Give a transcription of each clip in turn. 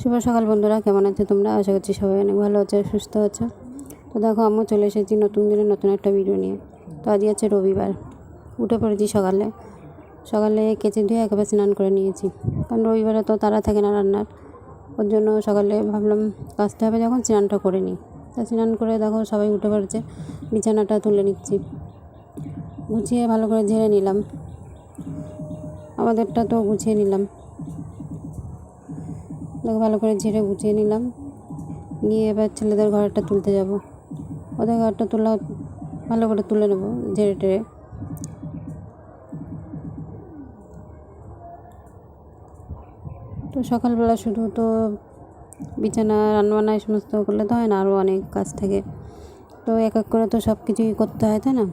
শুভ সকাল বন্ধুরা, কেমন আছো তোমরা? আশা করছি সবাই অনেক ভালো আছো, সুস্থ আছো। তো দেখো, আমিও চলে এসেছি নতুন দিনে নতুন একটা ভিডিও নিয়ে। তো আজই আছে রবিবার, উঠে পড়েছি সকালে সকালে কেচে ধুয়ে একেবারে স্নান করে নিয়েছি, কারণ রবিবারে তো তাড়া থাকে না রান্নার। ওর জন্য সকালে ভাবলাম কাচতে হবে যখন, স্নানটা করে নিই। তা স্নান করে দেখো সবাই উঠে পড়েছে, বিছানাটা তুলে নিচ্ছি, গুছিয়ে ভালো করে ঝেড়ে নিলাম। আমাদেরটা তো গুছিয়ে নিলাম, দেখো ভালো করে ঝেড়ে গুছিয়ে নিলাম। নিয়ে এবার ছেলেদের ঘরটা তুলতে যাব। ওদের ঘরটা তোলা ভালো করে তুলে নেবো ঝেড়ে টেড়ে। তো সকালবেলা শুধু তো বিছানা রান্নাবান্না এই সমস্ত করলে তো হয় না, আরও অনেক কাজ থাকে। তো এক এক করে তো সব কিছুই করতে হয়, তাই না?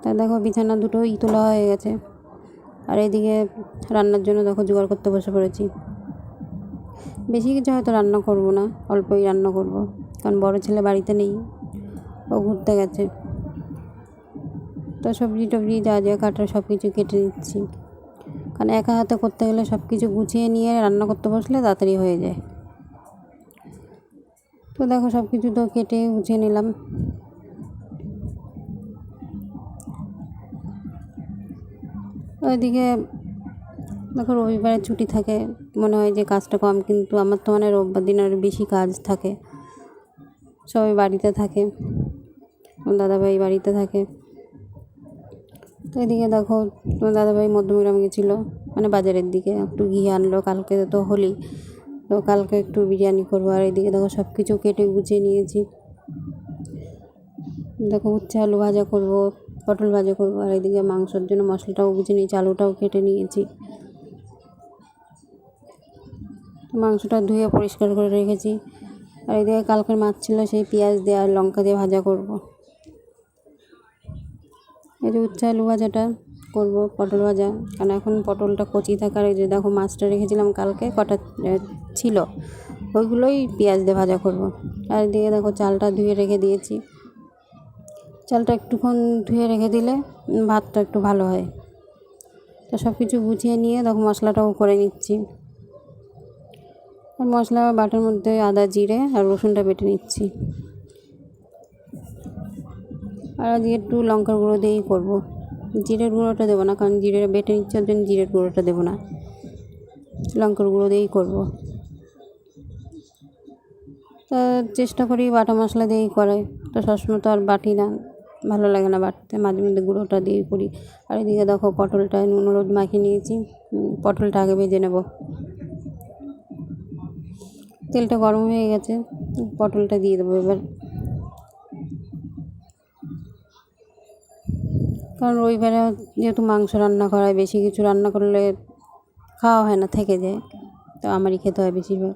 তা দেখো বিছানা দুটোই তোলা হয়ে গেছে, আর এইদিকে রান্নার জন্য দেখো জোগাড় করতে বসে পড়েছি। বেশি কিছু হয়তো রান্না করব না, অল্পই রান্না করব, কারণ বড় ছেলে বাড়িতে নেই, ও ঘুরতে গেছে। তো সবজি টবজি যা যা কাটার সব কিছু কেটে নিচ্ছি, কারণ একা হাতে করতে গেলে সব কিছু গুছিয়ে নিয়ে রান্না করতে বসলে তাড়াতাড়ি হয়ে যায়। তো দেখো সব কিছু তো কেটে গুছিয়ে নিলাম। ওইদিকে দেখো রবিবারে ছুটি থাকে, মনে হয় যে কাজটা কম, কিন্তু আমার তো মানে রোববার দিন আর বেশি কাজ থাকে। সবাই বাড়িতে থাকে, দাদাভাই বাড়িতে থাকে। তো এদিকে দেখো তোমার দাদাভাই মধ্যমগ্রাম গেছিলো, মানে বাজারের দিকে একটু ঘি আনলো, কালকে তো হোলি, তো কালকে একটু বিরিয়ানি করবো। আর এদিকে দেখো সব কিছু কেটে গুছিয়ে নিয়েছি। দেখো উচ্ছে আলু ভাজা করব, পটল ভাজা করব। আর এদিকে মাংসের জন্য মশলাটাও গুছিয়ে নিয়েছি, আলুটাও কেটে নিয়েছি। মাংসটা ধুয়ে পরিষ্কার করে রেখেছি। আর এদিকে কালকের মাছ ছিল, সেই পেঁয়াজ দিয়ে আর লঙ্কা দিয়ে ভাজা করব। এই যে উচ্ছে আলু ভাজাটা করব, পটল ভাজা, কারণ এখন পটলটা কচি থাকার, এই যে দেখো মাছটা রেখেছিলাম কালকে কটা ছিল, ওইগুলোই পেঁয়াজ দিয়ে ভাজা করব। আর এদিকে দেখো চালটা ধুয়ে রেখে দিয়েছি। চালটা একটুক্ষণ ধুয়ে রেখে দিলে ভাতটা একটু ভালো হয়। তো সব কিছু গুছিয়ে নিয়ে দেখো মশলাটাও করে নিচ্ছি। আর মশলা বাটার মধ্যে আদা জিরে আর রসুনটা বেটে নিচ্ছি। আর আজকে একটু লঙ্কার গুঁড়ো দিয়েই করবো, জিরের গুঁড়োটা দেবো না, কারণ জিরে বেটে নিচ্ছে, ওর জন্য জিরের গুঁড়োটা দেবো না, লঙ্কার গুঁড়ো দিয়েই করবো। তা চেষ্টা করি বাটা মশলা দিয়েই করাই, তো সবসময় তো আর বাটি না, ভালো লাগে না বাটতে, মাঝে মধ্যে গুঁড়োটা দিয়েই করি। আর এদিকে দেখো পটলটা নুন হলুদ মাখিয়ে নিয়েছি, পটলটা আগে ভেজে নেব। তেলটা গরম হয়ে গেছে, পটলটা দিয়ে দেবো এবার। কারণ রবিবারে যেহেতু মাংস রান্না করা হয়, বেশি কিছু রান্না করলে খাওয়া হয় না, থেকে যায়, তো আমারই খেতে হয় বেশিরভাগ।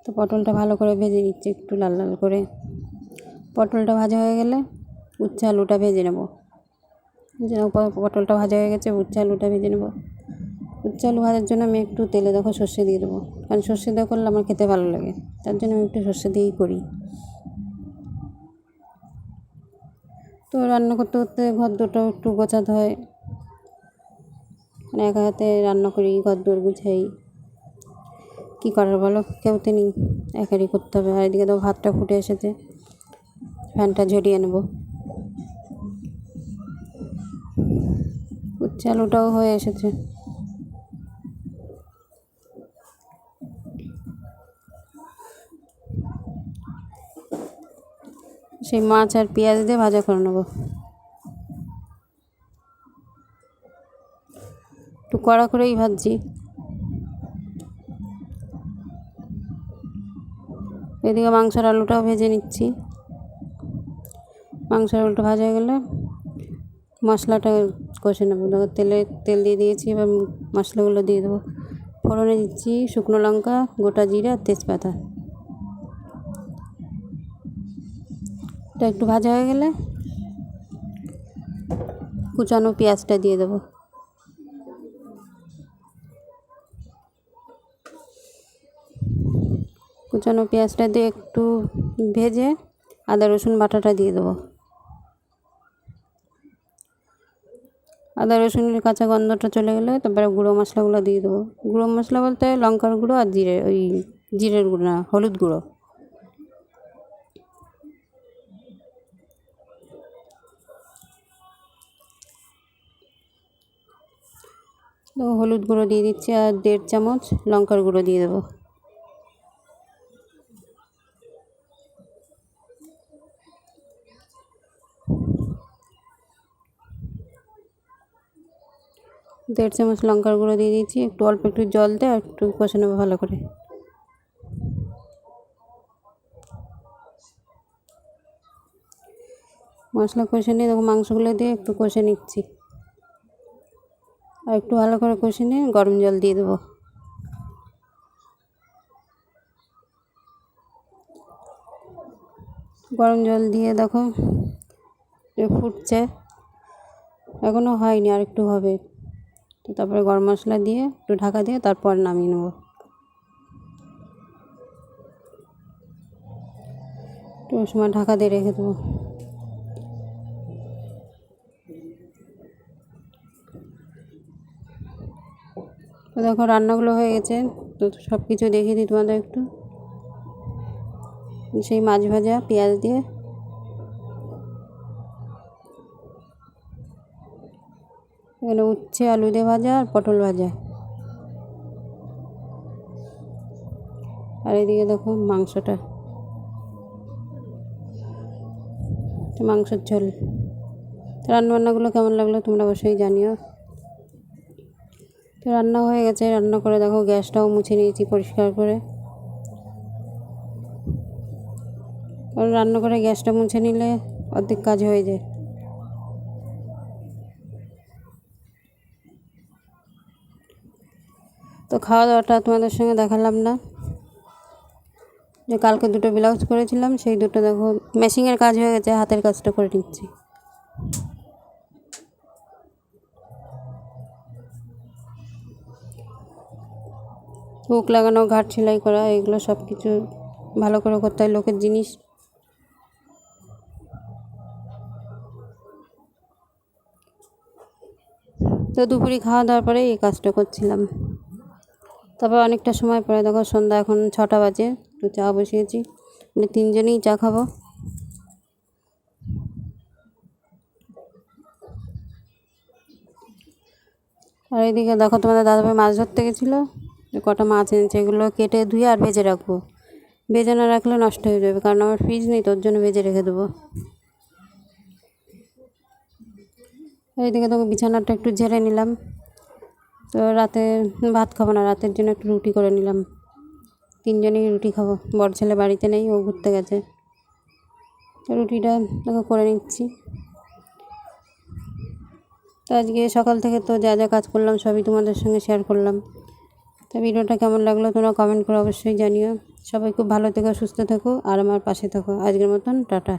তো পটলটা ভালো করে ভেজে নিচ্ছি একটু লাল লাল করে। পটলটা ভাজা হয়ে গেলে উচ্ছে আলুটা ভেজে নেব। পটলটা ভাজা হয়ে গেছে, উচ্ছে আলুটা ভেজে নেব। উচ্ছে আলু ভাজার জন্য আমি একটু তেলে দেখো সর্ষে দিয়ে দেবো, কারণ সর্ষে দিয়ে করলে আমার খেতে ভালো লাগে, তার জন্য আমি একটু সর্ষে দিয়েই করি। তো রান্না করতে করতে ঘর দুটাও একটু গোছাতে হয়, মানে একা হাতে রান্না করি, ঘর দোর গুছাই, কী করার বলো, কেউ তো নেই, একারই করতে হবে। আর এদিকে তো ভাতটা ফুটে এসেছে, ফ্যানটা ঝরিয়ে নেব। উচ্ছে আলুটাও হয়ে এসেছে। সেই মাছ আর পেঁয়াজ দিয়ে ভাজা করে নেব। একটু কড়া করেই ভাজছি। এদিকে মাংসের আলুটাও ভেজে নিচ্ছি। মাংসের আলুটা ভাজা হয়ে গেলে মশলাটা কষে নেবো। দেখো তেল দিয়ে দিয়েছি, এবার মশলাগুলো দিয়ে দেবো। ফোড়নে দিচ্ছি শুকনো লঙ্কা, গোটা জিরা আর তেজপাতা। এটা একটু ভাজা হয়ে গেলে কুচানো পেঁয়াজটা দিয়ে দেবো। কুচানো পেঁয়াজটা দিয়ে একটু ভেজে আদা রসুন বাটাটা দিয়ে দেবো। আদা রসুনের কাঁচা গন্ধটা চলে গেলে তারপরে গুঁড়ো মশলাগুলো দিয়ে দেবো। গুঁড়ো মশলা বলতে লঙ্কার গুঁড়ো আর জিরে, ওই জিরের গুঁড়ো না, হলুদ গুঁড়ো। তো হলুদ গুঁড়ো দিয়ে দিচ্ছি আর 1.5 চামচ লঙ্কার গুঁড়ো দিয়ে দেবো। দেড় চামচ লঙ্কার গুঁড়ো দিয়ে দিয়েছি, একটু অল্প একটু জল দিয়ে আর একটু কষে নেবো ভালো করে। মশলা কষে নিয়ে দেখো মাংসগুলো দিয়ে একটু কষে নিচ্ছি, আর একটু ভালো করে কষে নিয়ে গরম জল দিয়ে দেবো। গরম জল দিয়ে দেখো ফুটছে, এখনও হয়নি, আর একটু হবে। তো তারপরে গরম মশলা দিয়ে একটু ঢাকা দিয়ে তারপর নামিয়ে নেবো। একটু সময় ঢাকা দিয়ে রেখে দেবো। তো দেখো রান্নাগুলো হয়ে গেছে, তো সব কিছু দেখিয়ে দিই তোমাদের একটু। সেই মাছ ভাজা পেঁয়াজ দিয়ে, এখানে উচ্ছে আলু দিয়ে ভাজা আর পটল ভাজা, আর এদিকে দেখো মাংসটা, মাংসের ঝোল। রান্নাবান্নাগুলো কেমন লাগলো তোমরা অবশ্যই জানিও। তো রান্না হয়ে গেছে, রান্না করে দেখো গ্যাসটাও মুছে নিয়েছি পরিষ্কার করে, কারণ রান্না করে গ্যাসটা মুছে নিলে অর্ধেক কাজ হয়ে যায়। তো খাওয়া দাওয়াটা তোমাদের সঙ্গে দেখালাম না, যে কালকে 2টো ব্লাউজ করেছিলাম, সেই 2টো দেখো মেশিনের কাজ হয়ে গেছে, হাতের কাজটা করে নিচ্ছি। হুক লাগানো, ঘাট সেলাই করা, এগুলো সব কিছু ভালো করে করতে হয়, লোকের জিনিস। তো দুপুরে খাওয়া দাওয়ার পরে এই কাজটা করছিলাম। তারপর অনেকটা সময় পরে দেখো সন্ধ্যা, এখন 6টা বাজে, তো চা বসিয়েছি, মানে 3জনেই চা খাবো। আর এইদিকে দেখো তোমাদের দাদাভাই মাছ ধরতে গেছিলো, কটা মাছ এনেছে, এগুলো কেটে ধুয়ে আর ভেজে রাখবো। ভেজে না রাখলে নষ্ট হয়ে যাবে, কারণ আমার ফ্রিজ নেই, তোর জন্য ভেজে রেখে দেবো। এইদিকে দেখো বিছানাটা একটু ঝেড়ে নিলাম। তো রাতে ভাত খাবো না, রাতের জন্য একটু রুটি করে নিলাম, 3জনেই রুটি খাবো। বড় ছেলে বাড়িতে নেই, ও ঘুরতে গেছে। তো রুটিটা দেখো করে নিচ্ছি। তো আজকে সকাল থেকে তো যা যা কাজ করলাম সবই তোমাদের সঙ্গে শেয়ার করলাম। তো ভিডিওটা কেমন লাগলো তোমরা কমেন্ট করে অবশ্যই জানিও। সবাই খুব ভালো থেকো, সুস্থ থেকো আর আমার পাশে থেকো। আজকের মতন টাটা।